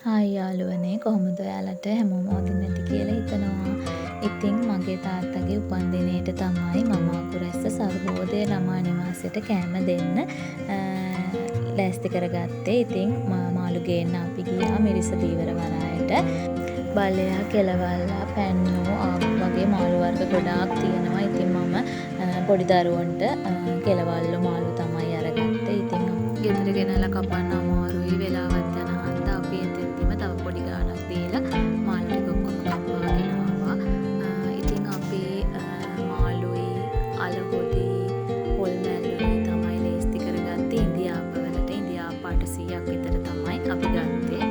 Hi යාළුවනේ කොහොමද ඔයාලට හැමෝම වදින්න ඇති කියලා හිතනවා. ඉතින් මගේ තාත්තගේ උපන්දිනේට තමයි මම අකුරැස්ස සර්වෝදය ළමා නිවාසයට කෑම දෙන්න ලෑස්ති කරගත්තේ. ඉතින් මාළු ගේන්න අපි ගියා මිරිස දීවර වරායට. බලයා, කෙලවල්ලා, පැන්නෝ වගේ මාළු වර්ග ගොඩාක් තියෙනවා. ඉතින් මම පොඩි දරුවන්ට කෙලවල්ලු මාළු තමයි අරගත්තේ. ඉතින් ගෙදර ගෙනලා කපන්න අමාරුයි වෙලාවත් යන හන්ද අපි එතෙන්දිම තව පොඩි ගාණක් දීලා මාළු ටික ඔක්කොම කපවාගෙන ආවා. ඉතින් අපි මාළුයි අලගොඩි පොල් මැල්ලුයි තමයි ලේස්ති කරගත්තේ. ඉන්දියාපවලට ඉන්දියාප 800ක් විතර තමයි අපි ගත්තේ.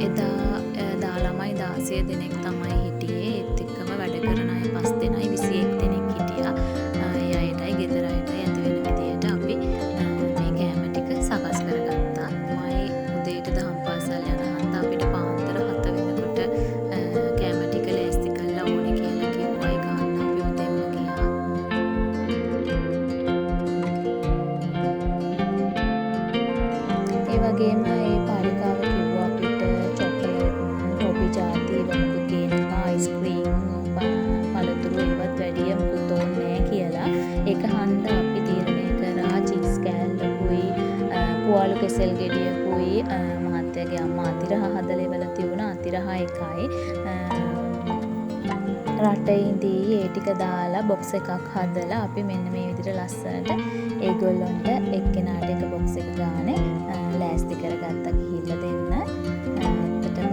එදා ළමයි 16 දෙනෙක් තමයි හිටියේ. ඒත් එක්කම වැඩ කරන අය 5 දෙනයි 21 දෙනෙක් හිටියා. ඒ අයටයි ගෙදර අයටයි ඇති වෙන විදියට අපි මේ කෑම ටික සකස් කරගත්තා. මයි උදේට දහම් පාසල් යන හන්ද අපිට පාන්දර 7 වෙනකොට කෑම ටික ලෑස්ති කරලා ඕනේ කියලා කිව්වා. ඒක අහන්න අපි උදේම ගියා. ඒ වගේම ඒ පාරිකාව කිව්වා අපිට චොකලට්, ටොෆි ජාති වගේ ගේන්න අයිස්ක්‍රීම්, පළතුරු ඒවත් වැඩිය මුකුත් ඕනේ නැහැ කියලා. ඒක හන්ද අපි තීරණය කරා චීස් කෑල්ලකුයි පුවාලු කෙසෙල් ගෙඩියකුයි මහත්තයාගේ අම්මා අතිරහ හදලා ඉවලා තිබුණා. අතිරහ එකයි රටයින්දී ඒ ටික දාලා බොක්ස් එකක් හදලා අපි මෙන්න මේ විදිහට ලස්සනට ඒගොල්ලොන්ට එක්කෙනාට එක බොක්ස් එක ගානේ ලෑස්ති කරගත්තා ගිහිල්ලා දෙන්න. ඇත්තටම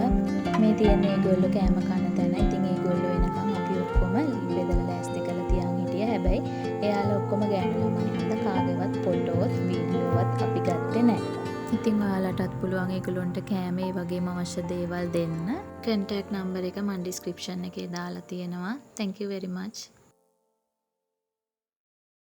මේ තියෙන ඒගොල්ලෝ කෑම කන තැන. ඉතින් ඒගොල්ලෝ එනකන් අපි ඔක්කොම බෙදලා ලෑස්ති කරලා තියන් හිටියා. හැබැයි එයාලා ඔක්කොම ගෑනු ළමයි හන්ද කාගේවත් ෆොටෝත් වීඩියෝවත් අපි ගත්තේ නැහැ. ඉතින් ඔයාලටත් පුළුවන් ඒගොල්ලොන්ට කෑම ඒ වගේම අවශ්‍ය දේවල් දෙන්න. contact number එක මම description එකේ දාලා තියෙනවා. Thank you very much.